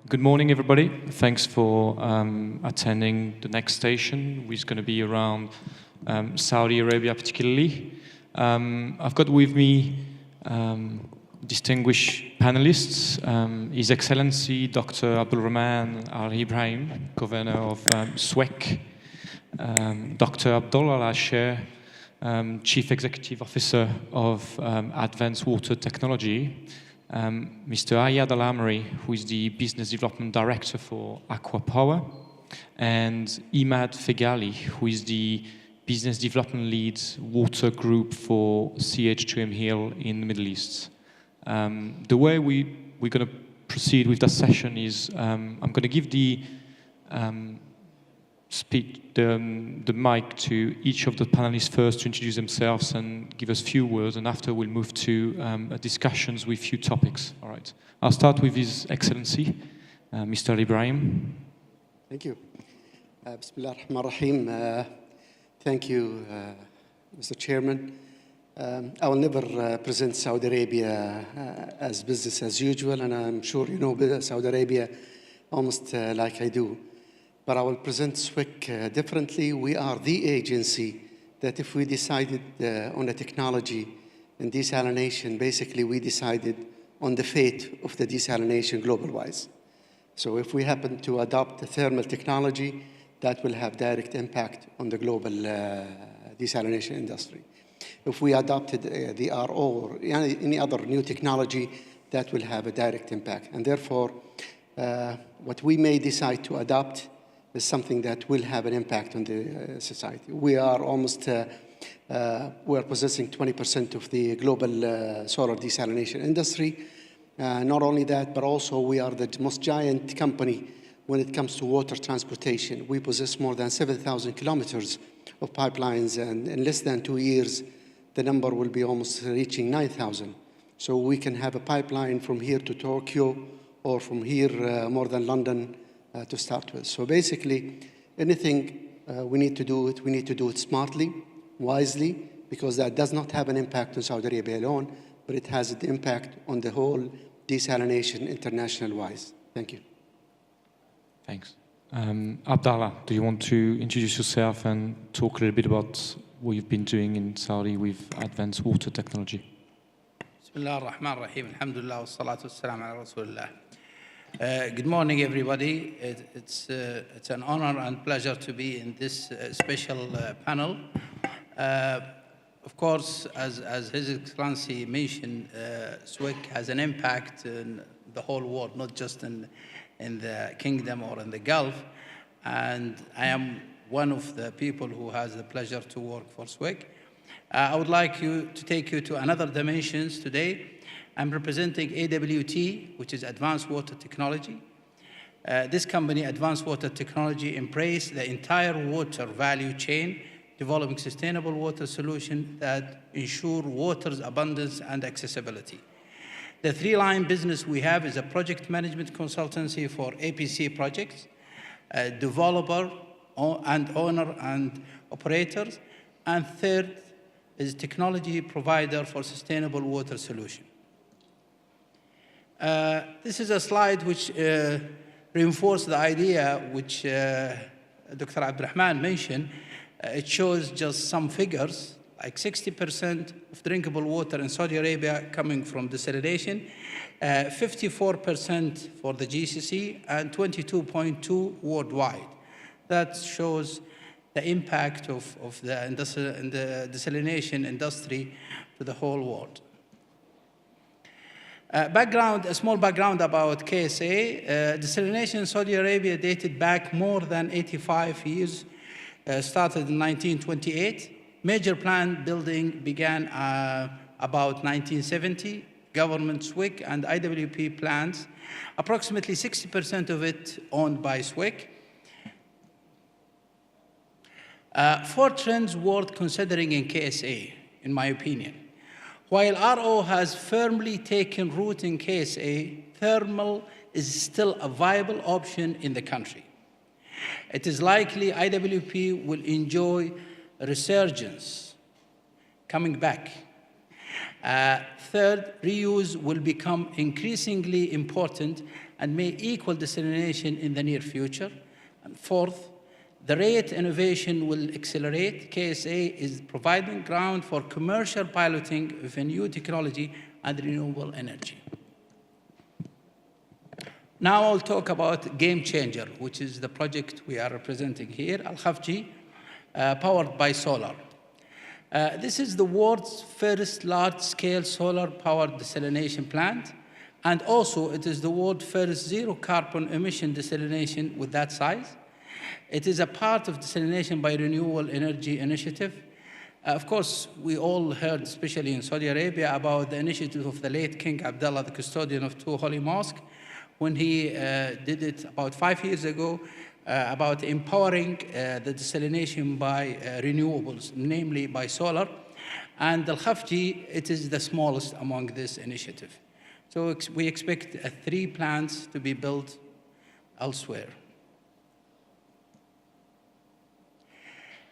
Good morning, everybody. Thanks for attending the next station, which is going to be around Saudi Arabia particularly. I've got with me distinguished panelists, His Excellency Dr. Abdul Rahman Al Ibrahim, Governor of SWEC, Dr. Abdullah Al-Asher, Chief Executive Officer of Advanced Water Technology, Mr. Ayad Al-Amri, who is the Business Development Director for Aqua Power, and Imad Fegali, who is the Business Development Lead Water Group for CH2M Hill in the Middle East. The way we're going to proceed with that session is I'm going to give the mic to each of the panelists first to introduce themselves and give us a few words, and after we'll move to discussions with few topics. All right. I'll start with His Excellency, Mr. Ibrahim. Thank you. Bismillah ar-Rahman ar-Rahim. Thank you, Mr. Chairman. I will never present Saudi Arabia as business as usual, and I'm sure you know Saudi Arabia almost like I do. But I will present SWEC differently. We are the agency that if we decided on a technology in desalination, basically we decided on the fate of the desalination global-wise. So if we happen to adopt the thermal technology, that will have direct impact on the global desalination industry. If we adopted the RO or any other new technology, that will have a direct impact. And therefore, what we may decide to adopt is something that will have an impact on the society. We are almost, we are possessing 20% of the global solar desalination industry. Not only that, but also we are the most giant company when it comes to water transportation. We possess more than 7,000 kilometers of pipelines, and in less than 2 years, the number will be almost reaching 9,000. So we can have a pipeline from here to Tokyo, or from here more than London, to start with. So basically, anything we need to do it smartly, wisely, because that does not have an impact on Saudi Arabia alone, but it has an impact on the whole desalination international-wise. Thank you. Thanks. Abdallah, do you want to introduce yourself and talk a little bit about what you've been doing in Saudi with advanced water technology? Bismillah ar-Rahman ar-Rahim. Alhamdulillah wa salatu wa-salam ala Rasulullah. Good morning, everybody. It's an honor and pleasure to be in this special panel. Of course, as His Excellency mentioned, SWEC has an impact in the whole world, not just in the kingdom or in the Gulf. And I am one of the people who has the pleasure to work for SWEC. I would like to take you to another dimensions today. I'm representing AWT, which is Advanced Water Technology. This company, Advanced Water Technology, embraces the entire water value chain, developing sustainable water solutions that ensure water's abundance and accessibility. The three-line business we have is a project management consultancy for APC projects, developer and owner and operators, and third is technology provider for sustainable water solutions. This is a slide which reinforces the idea which Dr. Abdurrahman mentioned. It shows just some figures, like 60% of drinkable water in Saudi Arabia coming from desalination, 54% for the GCC, and 22.2% worldwide. That shows the impact of the desalination industry to the whole world. A small background about KSA. Desalination in Saudi Arabia dated back more than 85 years, started in 1928. Major plant building began about 1970. Government SWEC and IWP plants, approximately 60% of it owned by SWEC. 4 trends worth considering in KSA, in my opinion. While RO has firmly taken root in KSA, thermal is still a viable option in the country. It is likely IWP will enjoy a resurgence coming back. Third, reuse will become increasingly important and may equal desalination in the near future. And fourth, the rate innovation will accelerate. KSA is providing ground for commercial piloting of a new technology and renewable energy. Now I'll talk about Game Changer, which is the project we are representing here, Al-Khafji, powered by solar. This is the world's first large-scale solar-powered desalination plant, and also it is the world's first zero-carbon emission desalination with that size. It is a part of desalination by renewable energy initiative. Of course, we all heard, especially in Saudi Arabia, about the initiative of the late King Abdullah, the custodian of two holy mosques, when he did it about 5 years ago, about empowering the desalination by renewables, namely by solar. And Al-Khafji, it is the smallest among this initiative. So we expect 3 plants to be built elsewhere.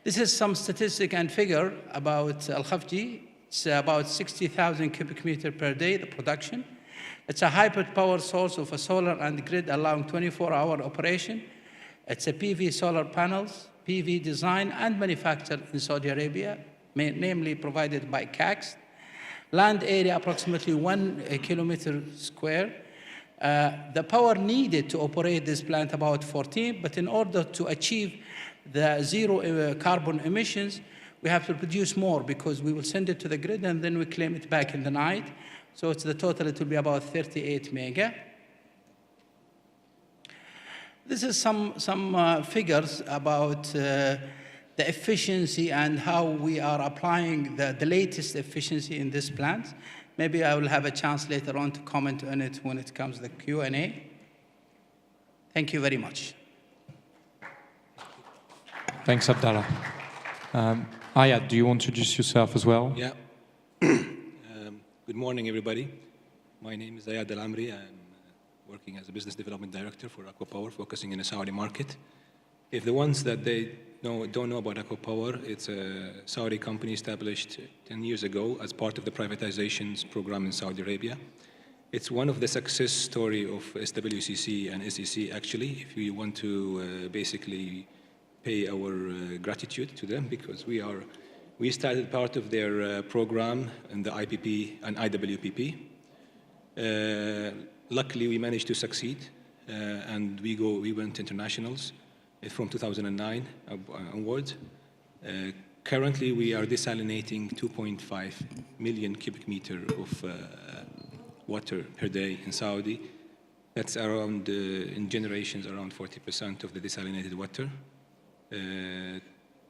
This is some statistic and figure about Al-Khafji. It's about 60,000 cubic meter per day, the production. It's a hybrid power source of a solar and grid allowing 24-hour operation. It's a PV solar panels, PV design and manufactured in Saudi Arabia, namely provided by CAX. Land area approximately 1 kilometer square. The power needed to operate this plant about 14, but in order to achieve the zero carbon emissions, we have to produce more because we will send it to the grid and then we claim it back in the night. So it's the total, it will be about 38 mega. This is some figures about the efficiency and how we are applying the latest efficiency in this plant. Maybe I will have a chance later on to comment on it when it comes to the Q&A. Thank you very much. Thanks, Abdallah. Ayad, do you want to introduce yourself as well? Yeah. Good morning, everybody. My name is Ayad Al-Amri. I'm working as a business development director for Aqua Power, focusing in the Saudi market. If the ones that don't know about Aqua Power, it's a Saudi company established 10 years ago as part of the privatizations program in Saudi Arabia. It's one of the success story of SWCC and SEC, actually, if we want to basically pay our gratitude to them, because we started part of their program in the IPP and IWPP. Luckily, we managed to succeed, and we went internationals from 2009 onwards. Currently, we are desalinating 2.5 million cubic meter of water per day in Saudi. That's around, in generations, around 40% of the desalinated water.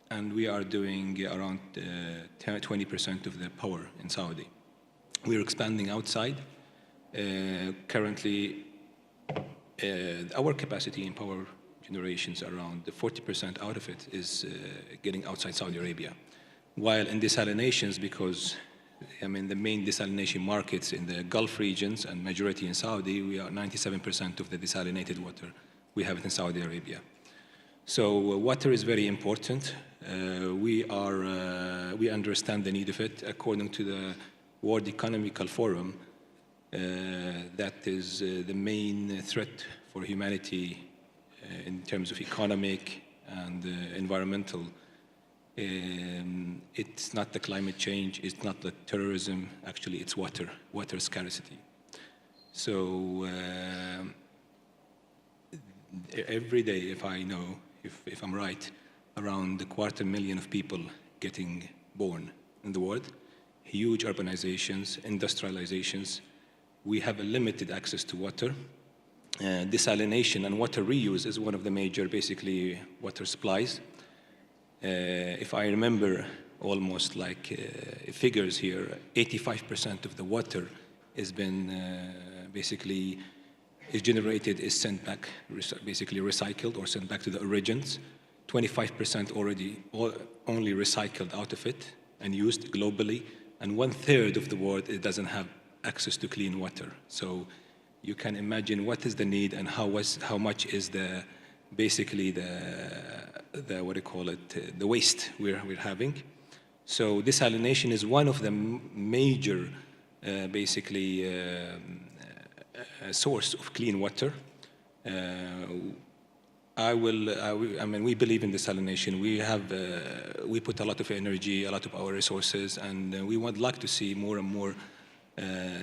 And we are doing around 20% of the power in Saudi. We're expanding outside. Currently, our capacity in power generations, around 40% out of it is getting outside Saudi Arabia. While in desalinations, because the main desalination markets in the Gulf regions and majority in Saudi, we are 97% of the desalinated water we have it in Saudi Arabia. So water is very important. We understand the need of it. According to the World Economic Forum, that is the main threat for humanity in terms of economic and environmental. It's not the climate change, it's not the terrorism, actually it's water scarcity. So every day, if I'm right, around 250,000 of people getting born in the world, huge urbanizations, industrializations. We have a limited access to water. Desalination and water reuse is one of the major, basically, water supplies. If I remember almost like figures here, 85% of the water has been is generated, is sent back, basically recycled or sent back to the origins. 25% only recycled out of it and used globally, and 1/3 of the world, it doesn't have access to clean water. So you can imagine what is the need and how much is the what do you call it, the waste we're having. So desalination is one of the major source of clean water. I mean, we believe in desalination. We put a lot of energy, a lot of our resources, and we would like to see more and more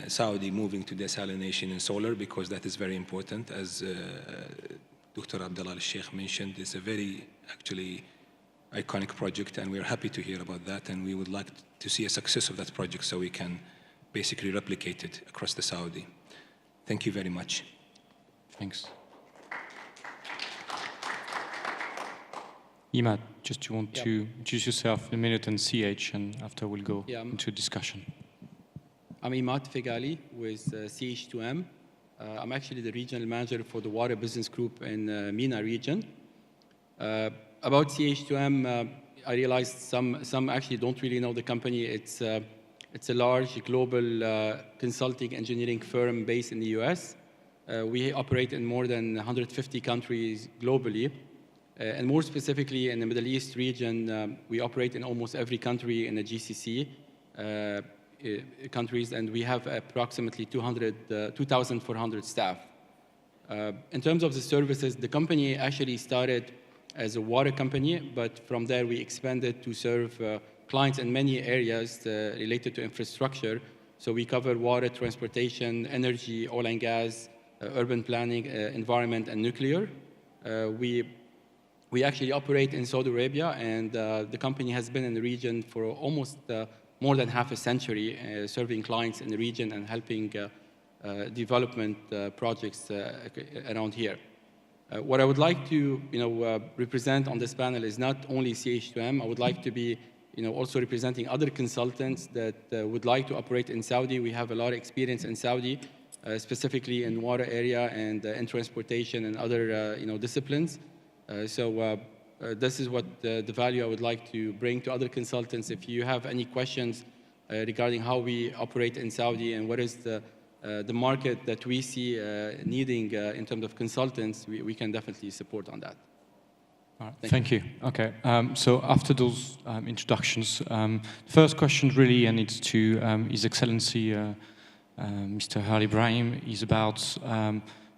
Saudi moving to desalination in solar, because that is very important. As Dr. Abdullah al-Sheikh mentioned, it's a very actually iconic project, and we're happy to hear about that, and we would like to see a success of that project so we can basically replicate it across the Saudi. Thank you very much. Thanks. Imad, just you want to introduce yourself in a minute and CH, and after we'll go into discussion. I'm Imad Fegali with CH2M. I'm actually the regional manager for the water business group in MENA region. About CH2M, I realized some actually don't really know the company. It's a large global consulting engineering firm based in the US. We operate in more than 150 countries globally. And more specifically in the Middle East region, we operate in almost every country in the GCC countries, and we have approximately 2,400 staff. In terms of the services, the company actually started as a water company, but from there we expanded to serve clients in many areas related to infrastructure. So we cover water, transportation, energy, oil and gas, urban planning, environment, and nuclear. We actually operate in Saudi Arabia, and the company has been in the region for almost more than half a century, serving clients in the region and helping development projects around here. What I would like to represent on this panel is not only CH2M. I would like to be also representing other consultants that would like to operate in Saudi. We have a lot of experience in Saudi, specifically in water area and in transportation and other disciplines. So this is what the value I would like to bring to other consultants. If you have any questions regarding how we operate in Saudi and what is the market that we see needing in terms of consultants, we can definitely support on that. All right, thank you. Okay, so after those introductions, first question really, and it's to His Excellency Mr. Ali Ibrahim, is about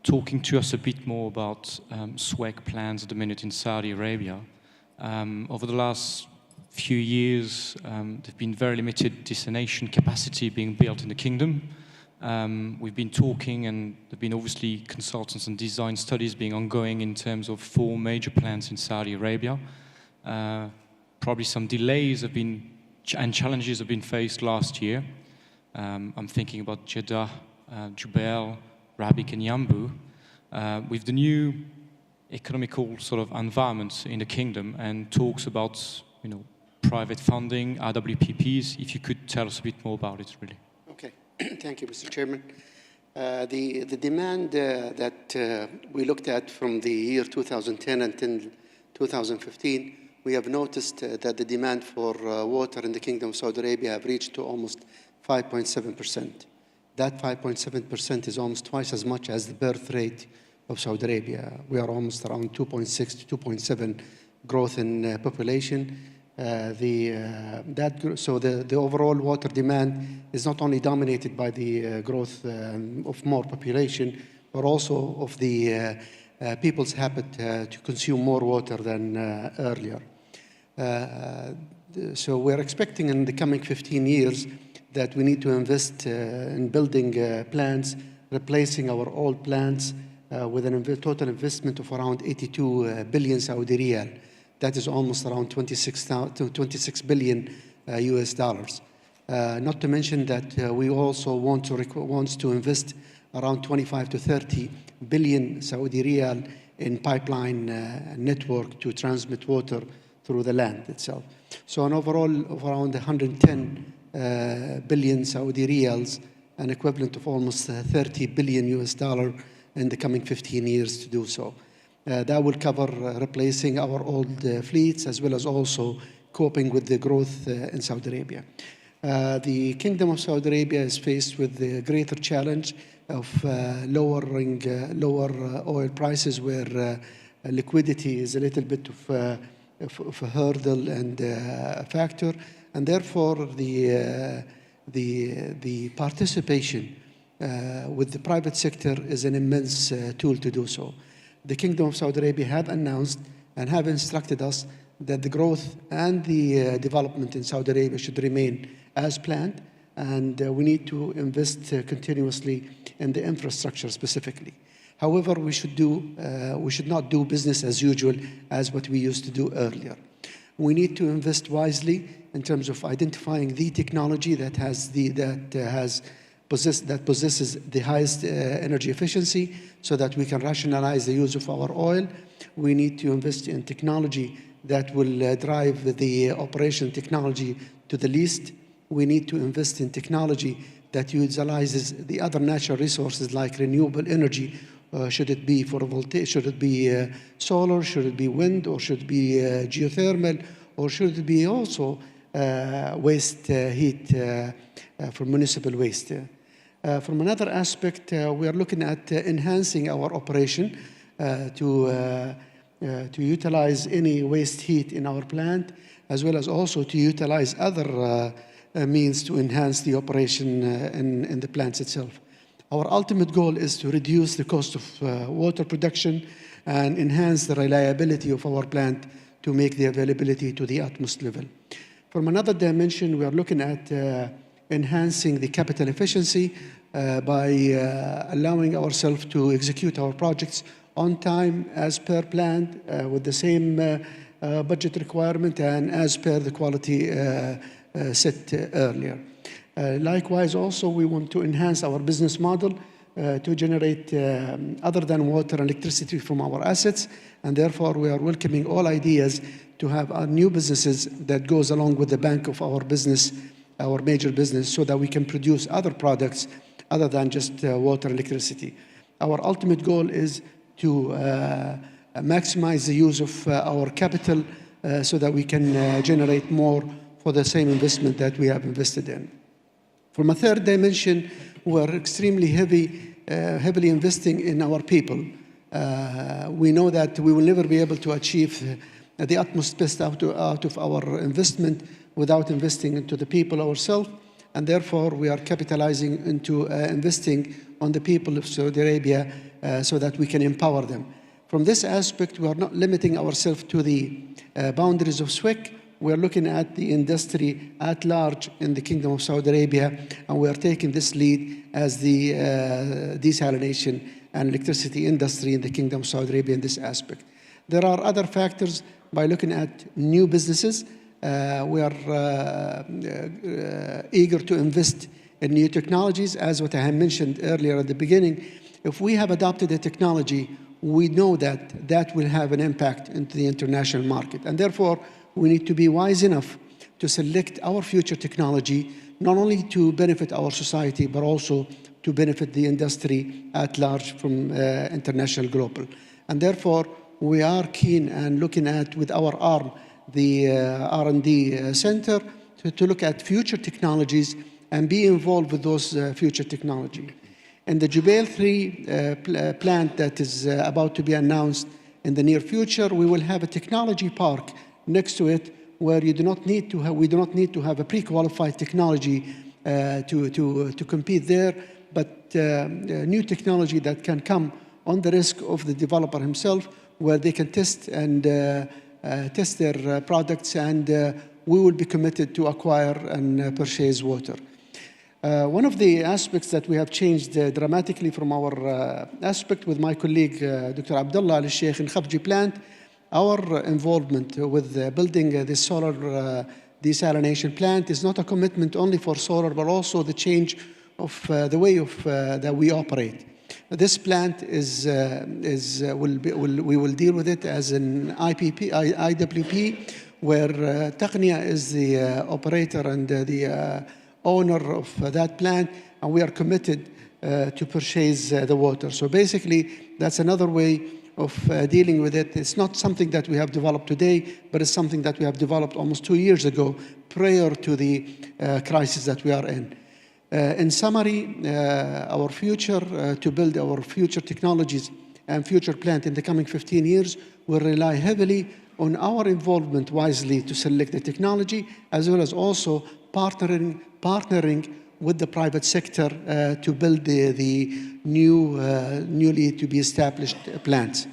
talking to us a bit more about SWEC plans at the minute in Saudi Arabia. Over the last few years, there've been very limited desalination capacity being built in the kingdom. We've been talking, and there've been obviously consultants and design studies being ongoing in terms of 4 major plants in Saudi Arabia. Probably some delays have been and challenges have been faced last year. I'm thinking about Jeddah, Jubail, Rabik and Yanbu, with the new economical sort of environment in the kingdom and talks about, private funding, RWPPs. If you could tell us a bit more about it, really. Okay, thank you, Mr. Chairman. The demand that we looked at from the year 2010 until 2015, we have noticed that the demand for water in the Kingdom of Saudi Arabia have reached to almost 5.7%. That 5.7% is almost twice as much as the birth rate of Saudi Arabia. We are almost around 2.6 to 2.7 growth in population. So the overall water demand is not only dominated by the growth of more population, but also of the people's habit to consume more water than earlier. So we're expecting in the coming 15 years that we need to invest in building plants, replacing our old plants with a total investment of around 82 billion Saudi riyal. That is almost around 26 billion US dollars. Not to mention that we also want to invest around 25 to 30 billion Saudi riyal in pipeline network to transmit water through the land itself. So an overall of around 110 billion Saudi riyals, an equivalent of almost 30 billion US dollar in the coming 15 years to do so. That will cover replacing our old fleets as well as also coping with the growth in Saudi Arabia. The Kingdom of Saudi Arabia is faced with the greater challenge of lower oil prices, where liquidity is a little bit of a hurdle and a factor, and therefore the participation with the private sector is an immense tool to do so. the Kingdom of Saudi Arabia have announced and have instructed us that the growth and the development in Saudi Arabia should remain as planned, and we need to invest continuously in the infrastructure specifically. However, we should not do business as usual as what we used to do earlier. We need to invest wisely in terms of identifying the technology that possesses the highest energy efficiency, so that we can rationalize the use of our oil. We need to invest in technology that will drive the operation technology to the least. We need to invest in technology that utilizes the other natural resources like renewable energy. Should it be photovoltaic, should it be solar, should it be wind, or should it be geothermal, or should it be also waste heat for municipal waste. From another aspect, we are looking at enhancing our operation to utilize any waste heat in our plant, as well as also to utilize other means to enhance the operation in the plants itself. Our ultimate goal is to reduce the cost of water production and enhance the reliability of our plant to make the availability to the utmost level. From another dimension, we are looking at enhancing the capital efficiency by allowing ourselves to execute our projects on time, as per planned, with the same budget requirement and as per the quality set earlier. Likewise, also, we want to enhance our business model to generate other than water and electricity from our assets, and therefore we are welcoming all ideas to have our new businesses that goes along with the bank of our business, our major business, so that we can produce other products other than just water and electricity. Our ultimate goal is to maximize the use of our capital so that we can generate more for the same investment that we have invested in. From a third dimension, we're extremely heavily investing in our people. We know that we will never be able to achieve the utmost best out of our investment without investing into the people ourselves, and therefore we are capitalizing into investing on the people of Saudi Arabia so that we can empower them. From this aspect, we are not limiting ourselves to the boundaries of SWIC. We are looking at the industry at large in the Kingdom of Saudi Arabia, and we are taking this lead as the desalination and electricity industry in the Kingdom of Saudi Arabia in this aspect. There are other factors by looking at new businesses. We are eager to invest in new technologies, as what I had mentioned earlier at the beginning. If we have adopted a technology, we know that that will have an impact into the international market, and therefore we need to be wise enough to select our future technology, not only to benefit our society, but also to benefit the industry at large from international global. And therefore, we are keen and looking at, with our arm, the R&D center, to look at future technologies and be involved with those future technology. In the Jubail 3 plant that is about to be announced in the near future, we will have a technology park next to it, where we do not need to have a pre-qualified technology to compete there, but new technology that can come on the risk of the developer himself, where they can test their products, and we will be committed to acquire and purchase water. One of the aspects that we have changed dramatically from our aspect with my colleague, Dr. Abdullah Al-Sheikh in Khafji plant, our involvement with building this solar desalination plant is not a commitment only for solar, but also the change of the way that we operate. This plant we will deal with it as an IWP, where Taqniya is the operator and the owner of that plant, and we are committed to purchase the water. So basically, that's another way of dealing with it. It's not something that we have developed today, but it's something that we have developed almost 2 years ago, prior to the crisis that we are in. In summary, our future, to build our future technologies and future plant in the coming 15 years, will rely heavily on our involvement wisely to select the technology, as well as also partnering with the private sector to build the newly to be established plants.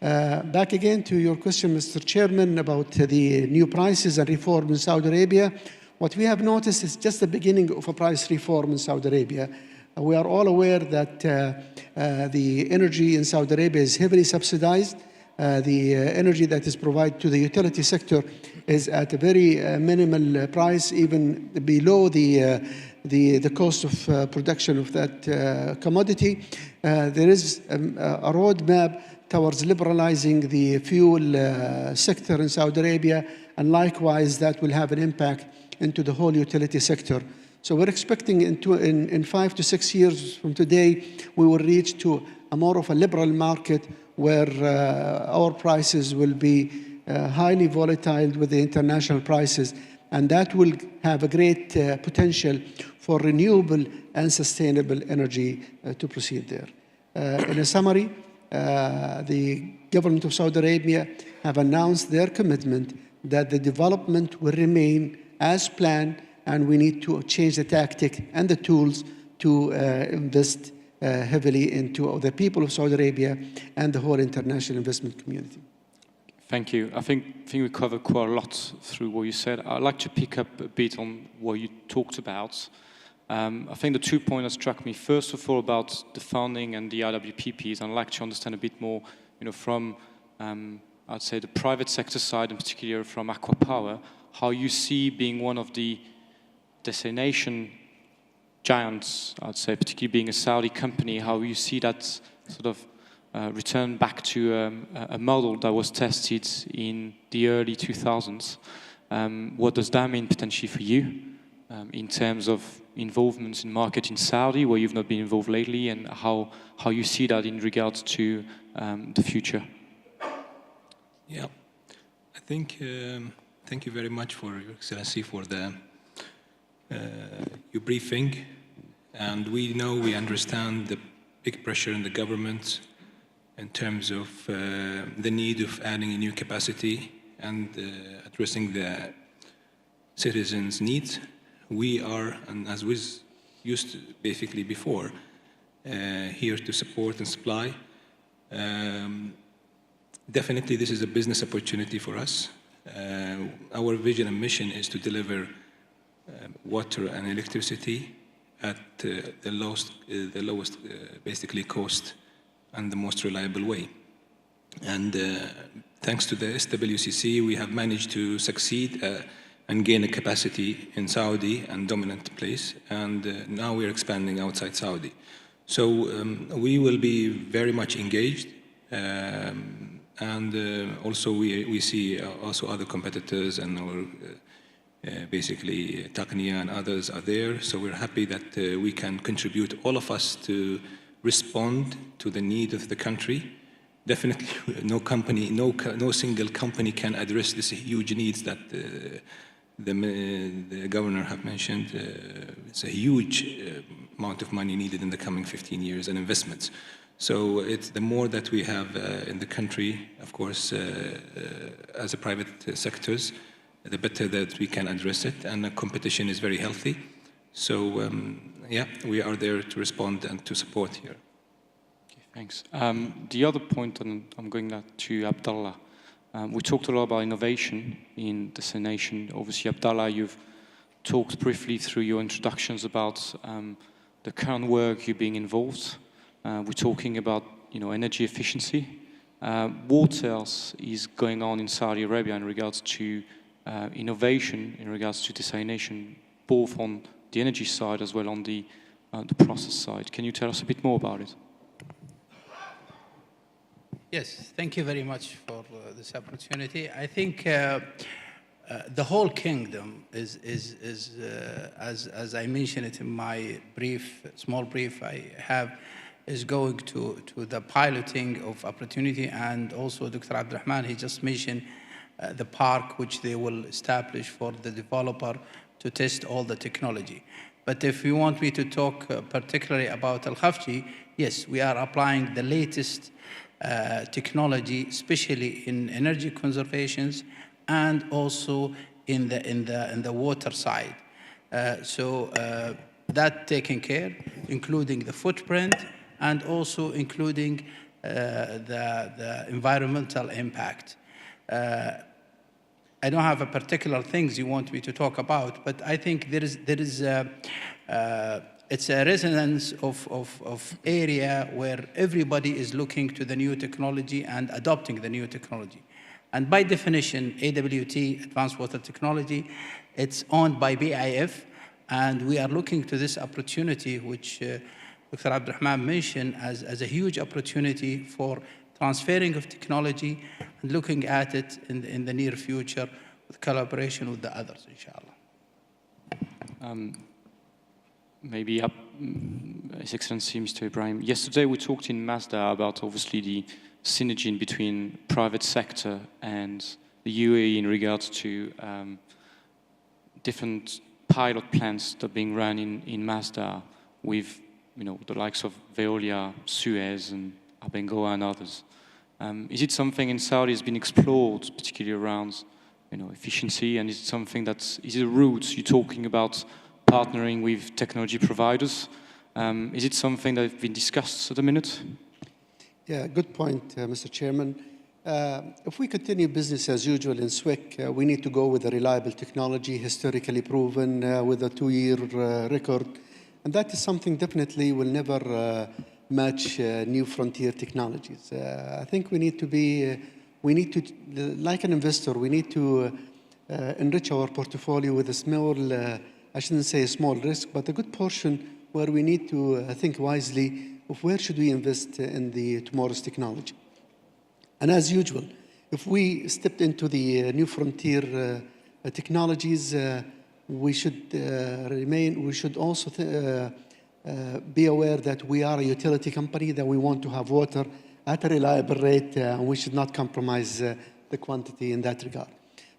Back again to your question, Mr. Chairman, about the new prices and reform in Saudi Arabia. What we have noticed is just the beginning of a price reform in Saudi Arabia. We are all aware that the energy in Saudi Arabia is heavily subsidized. The energy that is provided to the utility sector is at a very minimal price, even below the cost of production of that commodity. There is a roadmap towards liberalizing the fuel sector in Saudi Arabia, and likewise that will have an impact into the whole utility sector. So we're expecting in 5 to 6 years from today, we will reach to a more of a liberal market where our prices will be highly volatile with the international prices, and that will have a great potential for renewable and sustainable energy to proceed there. In a summary, the government of Saudi Arabia have announced their commitment that the development will remain as planned, and we need to change the tactic and the tools to invest heavily into the people of Saudi Arabia and the whole international investment community. Thank you. I think we covered quite a lot through what you said. I'd like to pick up a bit on what you talked about. I think the 2 points that struck me, first of all, about the funding and the IWPPs. I'd like to understand a bit more, from, I'd say, the private sector side, in particular from Aqua Power, how you see being one of the destination giants, I'd say, particularly being a Saudi company, how you see that sort of return back to a model that was tested in the early 2000s. What does that mean potentially for you in terms of involvement in market in Saudi, where you've not been involved lately, and how you see that in regards to the future? Yeah, I think, thank you very much for Your Excellency for your briefing. And we understand the big pressure in the government in terms of the need of adding a new capacity and addressing the citizens' needs. We are, and as we used to basically before, here to support and supply. Definitely this is a business opportunity for us. Our vision and mission is to deliver water and electricity at the lowest basically cost and the most reliable way. And thanks to the SWCC, we have managed to succeed and gain a capacity in Saudi and dominant place. And now we're expanding outside Saudi. So we will be very much engaged. And also we see also other competitors and our basically Taqniya and others are there. So we're happy that we can contribute, all of us, to respond to the need of the country. Definitely no single company can address these huge needs that the governor have mentioned. It's a huge amount of money needed in the coming 15 years and investments. So it's the more that we have in the country, of course, as a private sectors, the better that we can address it, and the competition is very healthy. So yeah, we are there to respond and to support here. Okay, thanks. The other point, and I'm going back to Abdallah, we talked a lot about innovation in destination. Obviously, Abdallah, you've talked briefly through your introductions about the current work you're being involved. We're talking about energy efficiency. What else is going on in Saudi Arabia in regards to innovation, in regards to desalination, both on the energy side as well on the process side? Can you tell us a bit more about it? Yes, thank you very much for this opportunity. I think the whole kingdom is as I mentioned it in my small brief I have, is going to the piloting of opportunity. And also Dr. Abdulrahman, he just mentioned the park which they will establish for the developer to test all the technology. But if you want me to talk particularly about Al-Khafji, yes, we are applying the latest technology, especially in energy conservations and also in the water side. So that taken care, including the footprint and also including the environmental impact. I don't have a particular things you want me to talk about, but I think it's a resonance of area where everybody is looking to the new technology and adopting the new technology. And by definition, AWT, Advanced Water Technology, it's owned by BIF, and we are looking to this opportunity, which Dr. Abdurrahman mentioned, as a huge opportunity for transferring of technology and looking at it in the near future with collaboration with the others, inshallah. Maybe His Excellency Mr. Ibrahim, yesterday we talked in Mazda about obviously the synergy in between private sector and the UAE in regards to different pilot plants that are being run in Mazda with the likes of Veolia, Suez, and Abengoa and others. Is it something in Saudi has been explored, particularly around efficiency, and is it something is it a route you're talking about partnering with technology providers? Is it something that has been discussed at the minute? Yeah, good point, Mr. Chairman. If we continue business as usual in SWIC, we need to go with a reliable technology, historically proven, with a 2-year record. And that is something definitely will never match new frontier technologies. I think we need to be, like an investor, we need to enrich our portfolio with a small, I shouldn't say a small risk, but a good portion where we need to think wisely of where should we invest in the tomorrow's technology. And as usual, if we stepped into the new frontier technologies, we should also be aware that we are a utility company, that we want to have water at a reliable rate, and we should not compromise the quantity in that regard.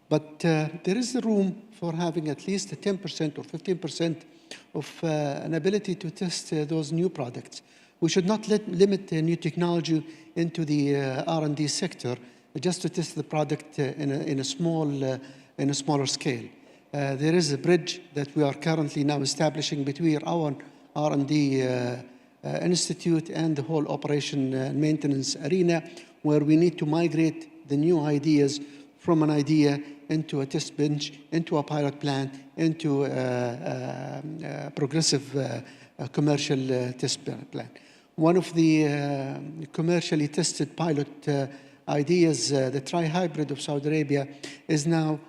But there is room for having at least a 10% or 15% of an ability to test those new products. We should not limit new technology into the R&D sector just to test the product in a smaller scale. There is a bridge that we are currently now establishing between our R&D institute and the whole operation and maintenance arena, where we need to migrate the new ideas from an idea into a test bench, into a pilot plant, into a progressive commercial test plant. One of the commercially tested pilot ideas, the tri-hybrid of Saudi Arabia, is now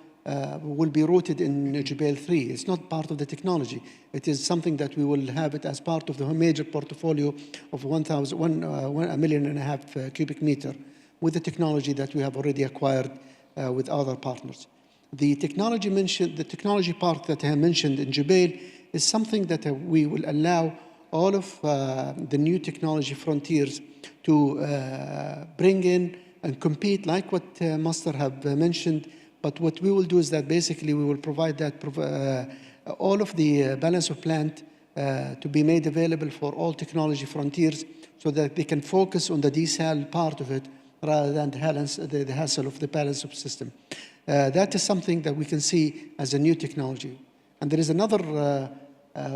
will be rooted in Jubail 3. It's not part of the technology. It is something that we will have it as part of the major portfolio of 1.5 million cubic meter with the technology that we have already acquired with other partners. The technology part that I mentioned in Jubail is something that we will allow all of the new technology frontiers to bring in and compete like what Master have mentioned. But what we will do is that basically we will provide that all of the balance of plant to be made available for all technology frontiers so that they can focus on the desal part of it rather than the hassle of the balance of system. That is something that we can see as a new technology. And there is another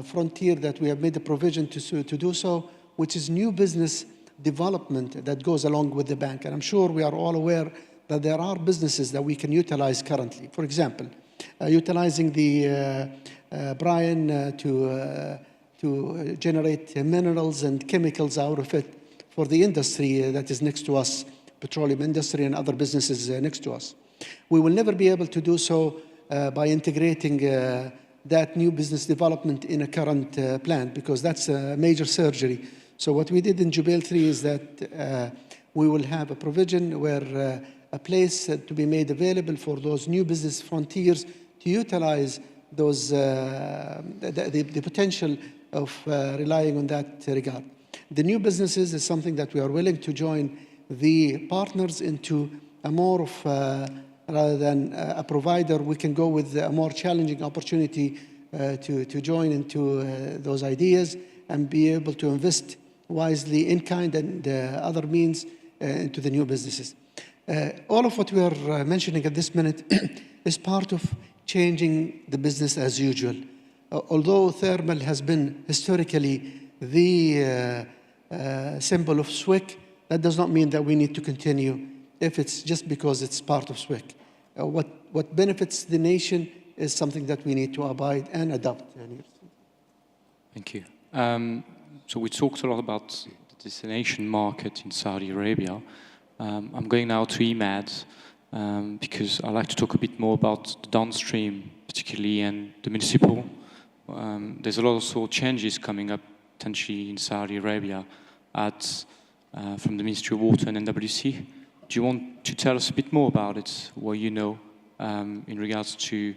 frontier that we have made a provision to do so, which is new business development that goes along with the bank. And I'm sure we are all aware that there are businesses that we can utilize currently. For example, utilizing the brine to generate minerals and chemicals out of it for the industry that is next to us, petroleum industry and other businesses next to us. We will never be able to do so by integrating that new business development in a current plant, because that's a major surgery. So what we did in Jubail 3 is that we will have a provision where a place to be made available for those new business frontiers to utilize those the potential of relying on that regard. The new businesses is something that we are willing to join the partners into a more of rather than a provider, we can go with a more challenging opportunity to join into those ideas and be able to invest wisely in kind and other means into the new businesses. All of what we are mentioning at this minute is part of changing the business as usual. Although thermal has been historically the symbol of SWIC, that does not mean that we need to continue if it's just because it's part of SWIC. What benefits the nation is something that we need to abide and adopt. Thank you. So we talked a lot about the destination market in Saudi Arabia. I'm going now to EMAD because I'd like to talk a bit more about the downstream, particularly, and the municipal. There's a lot of sort of changes coming up potentially in Saudi Arabia from the Ministry of Water and NWC. Do you want to tell us a bit more about it, what you know in regards to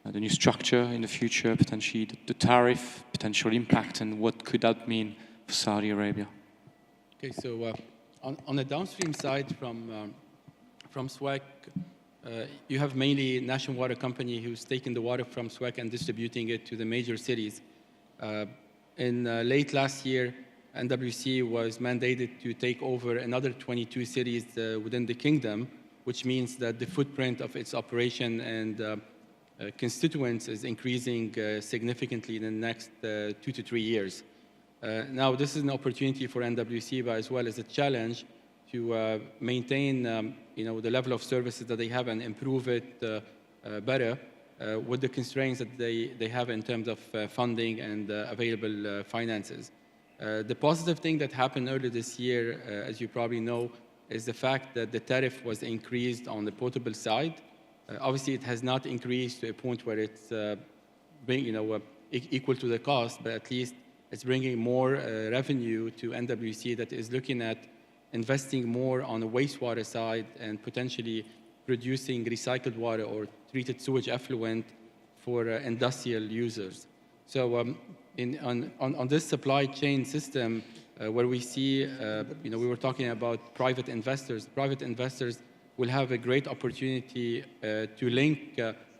the new structure in the future, potentially the tariff, potential impact, and what could that mean for Saudi Arabia? Okay, so on the downstream side from SWAC, you have mainly National Water Company who's taking the water from SWAC and distributing it to the major cities. In late last year, NWC was mandated to take over another 22 cities within the kingdom, which means that the footprint of its operation and constituents is increasing significantly in the next 2 to 3 years. Now, this is an opportunity for NWC, but as well as a challenge to maintain the level of services that they have and improve it better with the constraints that they have in terms of funding and available finances. The positive thing that happened earlier this year, as you probably know, is the fact that the tariff was increased on the potable side. Obviously, it has not increased to a point where it's equal to the cost, but at least it's bringing more revenue to NWC that is looking at investing more on the wastewater side and potentially producing recycled water or treated sewage effluent for industrial users. So on this supply chain system, where we see, we were talking about private investors. Private investors will have a great opportunity to link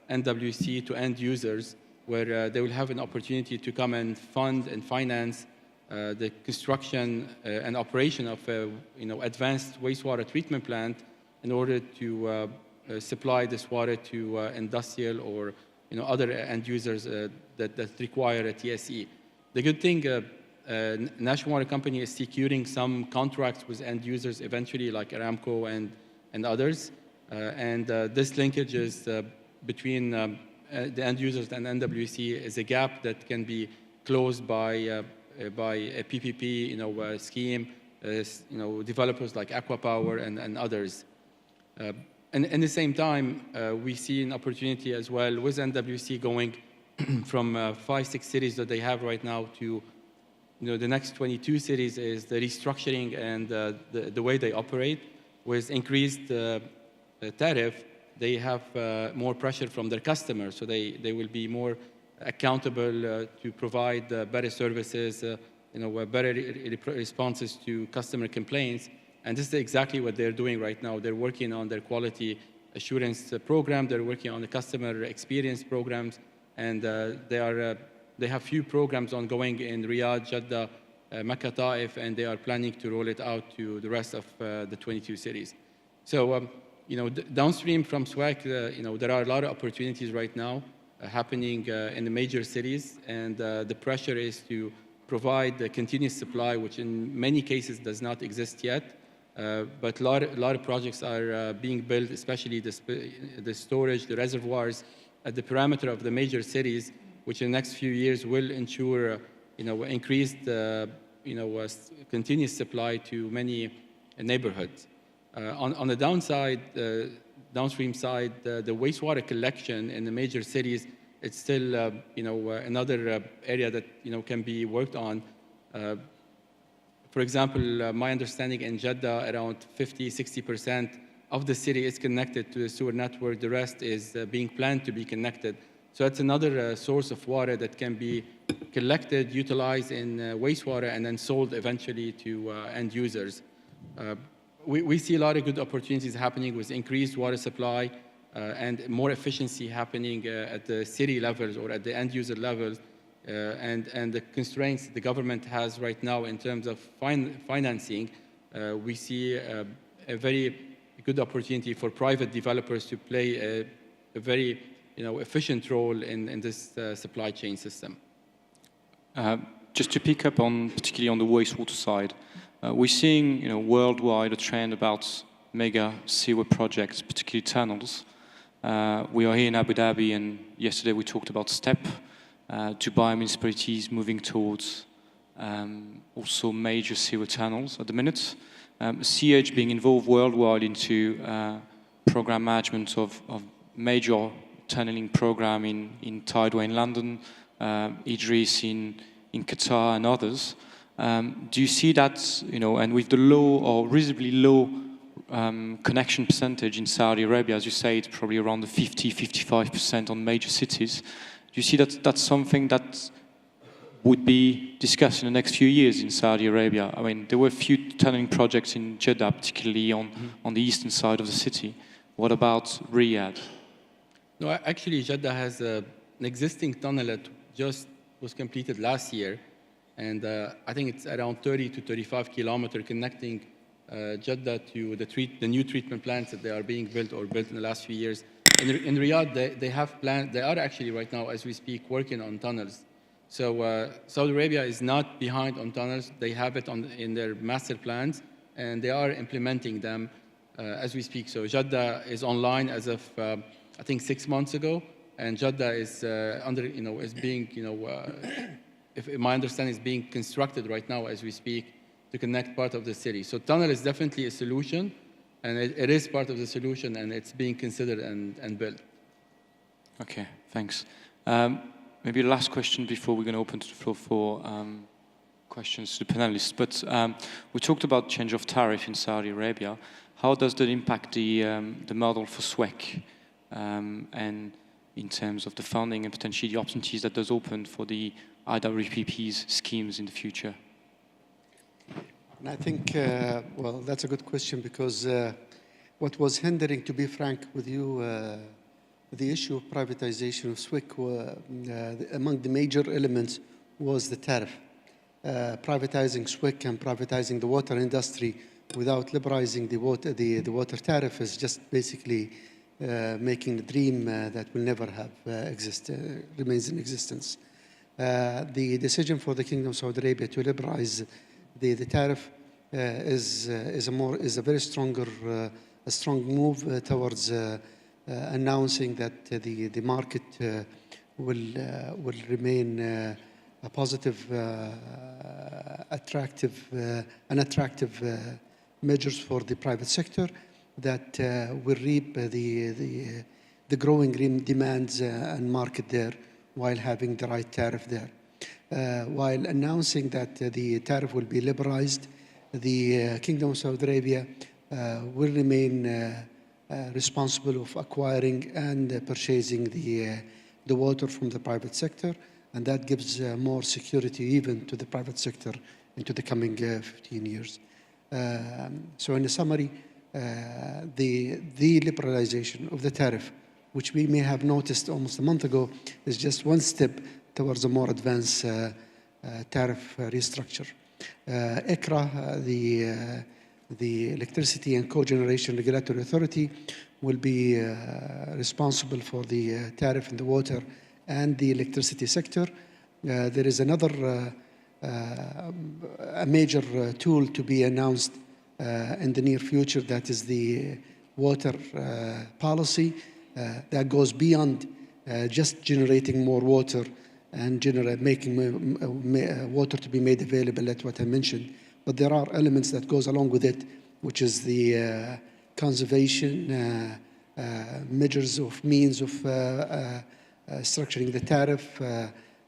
NWC to end users, where they will have an opportunity to come and fund and finance the construction and operation of advanced wastewater treatment plant in order to supply this water to industrial or other end users that require a TSE. The good thing, National Water Company is securing some contracts with end users eventually, like Aramco and others. This linkage is between the end users and NWC is a gap that can be closed by a PPP scheme, developers like Aquapower and others. And at the same time, we see an opportunity as well with NWC going from 5, 6 cities that they have right now to the next 22 cities is the restructuring and the way they operate. With increased tariff, they have more pressure from their customers, so they will be more accountable to provide better services, better responses to customer complaints. And this is exactly what they're doing right now. They're working on their quality assurance program. They're working on the customer experience programs, and they have few programs ongoing in Riyadh, Jeddah, Mecca, Taif, and they are planning to roll it out to the rest of the 22 cities. So, downstream from SWAC, there are a lot of opportunities right now happening in the major cities, and the pressure is to provide the continuous supply, which in many cases does not exist yet. But a lot of projects are being built, especially the storage, the reservoirs at the perimeter of the major cities, which in the next few years will ensure, increased, continuous supply to many neighborhoods. On the downstream side, the wastewater collection in the major cities, it's still, another area that, can be worked on. For example, my understanding in Jeddah, around 50–60% of the city is connected to the sewer network. The rest is being planned to be connected. So that's another source of water that can be collected, utilized in wastewater, and then sold eventually to end users. We see a lot of good opportunities happening with increased water supply and more efficiency happening at the city levels or at the end user levels. And the constraints the government has right now in terms of financing, we see a very good opportunity for private developers to play a very efficient role in this supply chain system. Just to pick up on, particularly on the wastewater side, we're seeing, worldwide a trend about mega sewer projects, particularly tunnels. We are here in Abu Dhabi, and yesterday we talked about STEP, Dubai municipalities moving towards also major sewer tunnels at the minute. CH being involved worldwide into program management of major tunneling program in Tideway in London, Idris in Qatar and others. Do you see that, and with the low or reasonably low connection percentage in Saudi Arabia, as you say, it's probably around the 50-55% on major cities. Do you see that that's something that would be discussed in the next few years in Saudi Arabia? I mean, there were a few tunneling projects in Jeddah, particularly on the eastern side of the city. What about Riyadh? No, actually, Jeddah has an existing tunnel that just was completed last year. And I think it's around 30 to 35 kilometers connecting Jeddah to the new treatment plants that they are being built or built in the last few years. In Riyadh, they have plans. They are actually right now, as we speak, working on tunnels. So Saudi Arabia is not behind on tunnels. They have it in their master plans, and they are implementing them as we speak. So Jeddah is online as of I think 6 months ago, and Jeddah is is being if my understanding is being constructed right now as we speak to connect part of the city. So tunnel is definitely a solution, and it is part of the solution, and it's being considered and built. Okay, thanks. Maybe last question before we're going to open to the floor for questions to the panelists. But we talked about change of tariff in Saudi Arabia. How does that impact the model for SWEC, and in terms of the funding and potentially the opportunities that does open for the IWPP's schemes in the future? And I think, well, that's a good question, because what was hindering, to be frank with you, the issue of privatization of SWIC, among the major elements was the tariff. Privatizing SWIC and privatizing the water industry without liberalizing the water tariff is just basically making a dream that will never have remains in existence. The decision for the Kingdom of Saudi Arabia to liberalize the tariff is a very strong move towards announcing that the market will remain a positive, attractive measures for the private sector that will reap the growing demands and market there, while having the right tariff there. While announcing that the tariff will be liberalized, the Kingdom of Saudi Arabia will remain responsible of acquiring and purchasing the water from the private sector, and that gives more security even to the private sector into the coming 15 years. So in summary, the liberalization of the tariff, which we may have noticed almost a month ago, is just one step towards a more advanced tariff restructure. ICRA, the Electricity and Cogeneration Regulatory Authority, will be responsible for the tariff in the water and the electricity sector. There is another a major tool to be announced in the near future, that is the water policy that goes beyond just generating more water and making water to be made available. That's what I mentioned. But there are elements that goes along with it, which is the conservation measures of means of structuring the tariff,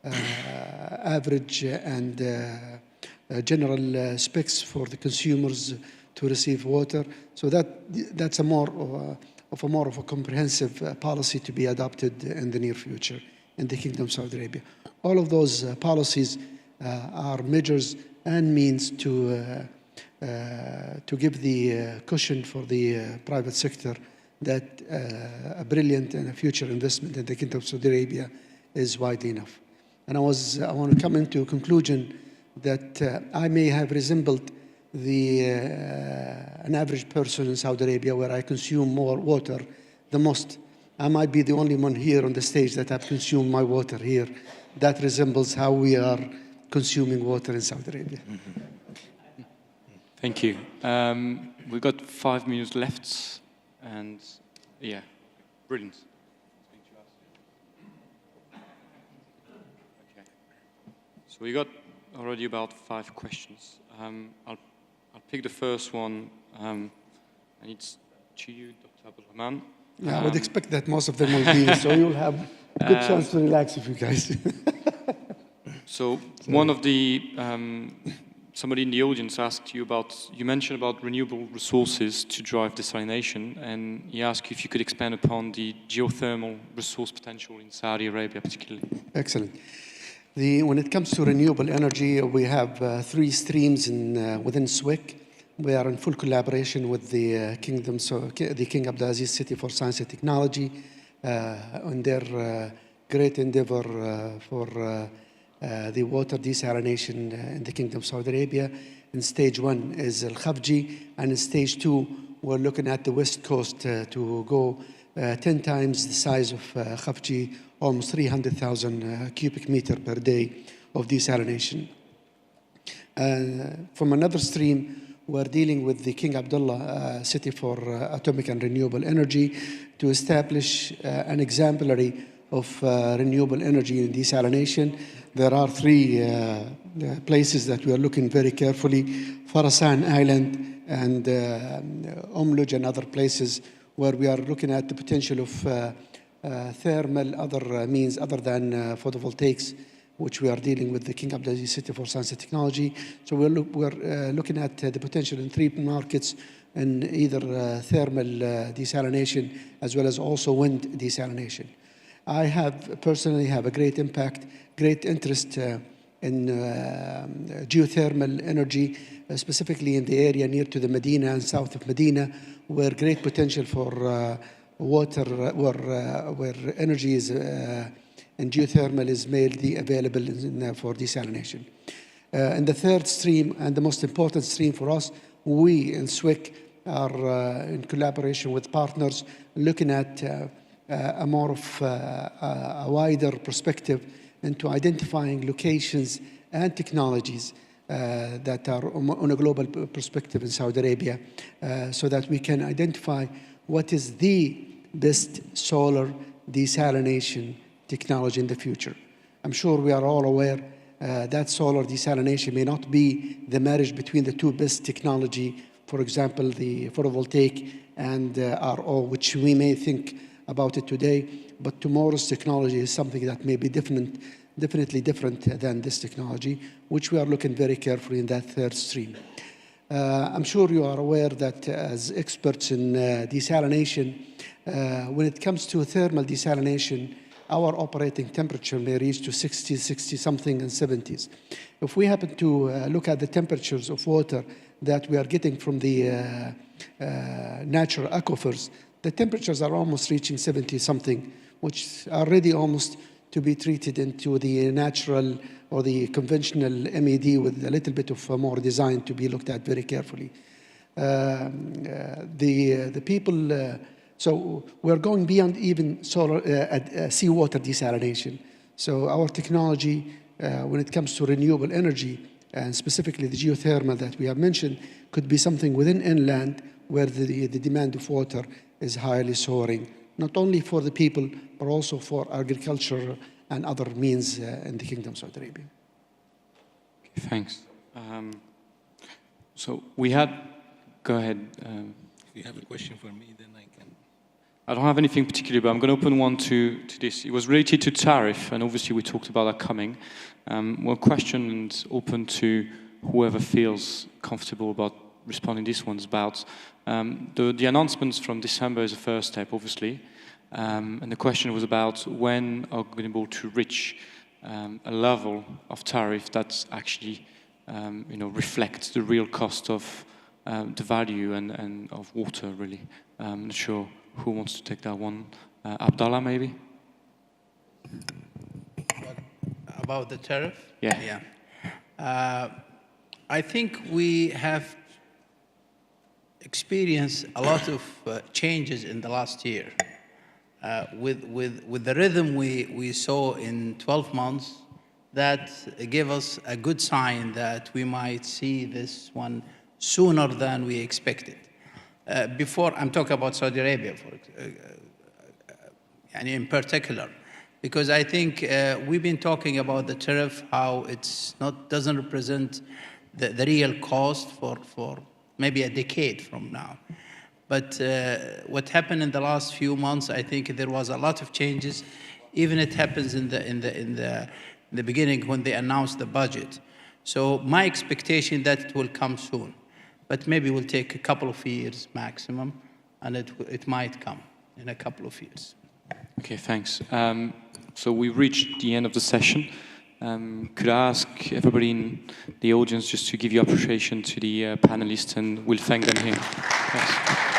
average and general specs for the consumers to receive water. So that's a more of a comprehensive policy to be adopted in the near future in the Kingdom of Saudi Arabia. All of those policies are measures and means to give the cushion for the private sector that a brilliant and a future investment in the Kingdom of Saudi Arabia is wide enough. And I want to come into a conclusion that I may have resembled an average person in Saudi Arabia, where I consume more water the most. I might be the only one here on the stage that have consumed my water here. That resembles how we are consuming water in Saudi Arabia. Thank you. We've got 5 minutes left, and yeah, brilliant. Okay. So we got already about 5 questions. I'll pick the first one, and it's to you, Dr. Abdulrahman. Yeah, I would expect that most of them will be, so you'll have a good chance to relax if you guys. So one of the, somebody in the audience asked you about, you mentioned about renewable resources to drive desalination, and he asked you if you could expand upon the geothermal resource potential in Saudi Arabia particularly. Excellent. When it comes to renewable energy, we have 3 streams within SWIC. We are in full collaboration with the Kingdom, the King Abdulaziz City for Science and Technology on their great endeavor for the water desalination in the Kingdom of Saudi Arabia. In stage 1 is Al Khafji, and in stage 2, we're looking at the west coast to go 10 times the size of Khafji, almost 300,000 cubic meter per day of desalination. From another stream, we're dealing with the King Abdullah City for Atomic and Renewable Energy to establish an exemplary of renewable energy in desalination. There are 3 places that we are looking very carefully: Farasan Island and Umluj and other places where we are looking at the potential of thermal, other means other than photovoltaics, which we are dealing with the King Abdulaziz City for Science and Technology. So we're looking at the potential in 3 markets, in either thermal desalination as well as also wind desalination. I personally have a great interest in geothermal energy, specifically in the area near to the Medina and south of Medina, where great potential for water, where energy is and geothermal is mainly available for desalination. And the 3rd stream, and the most important stream for us, we in SWIC are in collaboration with partners looking at a more of a wider perspective into identifying locations and technologies that are on a global perspective in Saudi Arabia, so that we can identify what is the best solar desalination technology in the future. I'm sure we are all aware that solar desalination may not be the marriage between the 2 best technology, for example, the photovoltaic and RO, which we may think about it today, but tomorrow's technology is something that may be definitely different than this technology, which we are looking very carefully in that 3rd stream. I'm sure you are aware that as experts in desalination, when it comes to thermal desalination, our operating temperature may reach to 60 something and 70s. If we happen to look at the temperatures of water that we are getting from the natural aquifers, the temperatures are almost reaching 70 something, which are ready almost to be treated into the natural or the conventional MED with a little bit of more design to be looked at very carefully. The people, so we're going beyond even solar, seawater desalination. So our technology, when it comes to renewable energy, and specifically the geothermal that we have mentioned, could be something within inland where the demand of water is highly soaring, not only for the people, but also for agriculture and other means in the Kingdom of Saudi Arabia. Okay, thanks. So we had, go ahead. If you have a question for me, then I can. I don't have anything particular, but I'm going to open one to this. It was related to tariff, and obviously we talked about that coming. One question and open to whoever feels comfortable about responding to this one's about the announcements from December is the first step, obviously. And the question was about when are we able to reach a level of tariff that actually reflects the real cost of the value and of water, really. I'm not sure who wants to take that one. Abdallah, maybe? About the tariff? Yeah. I think we have experienced a lot of changes in the last year. With the rhythm we saw in 12 months, that gave us a good sign that we might see this one sooner than we expected. Before, I'm talking about Saudi Arabia in particular, because I think we've been talking about the tariff, how it's doesn't represent the real cost for maybe a decade from now. But what happened in the last few months, I think there was a lot of changes. Even it happens in the beginning when they announced the budget. So my expectation that it will come soon, but maybe it will take a couple of years maximum, and it might come in a couple of years. Okay, thanks. So we've reached the end of the session. Could I ask everybody in the audience just to give your appreciation to the panelists, and we'll thank them here. Thanks.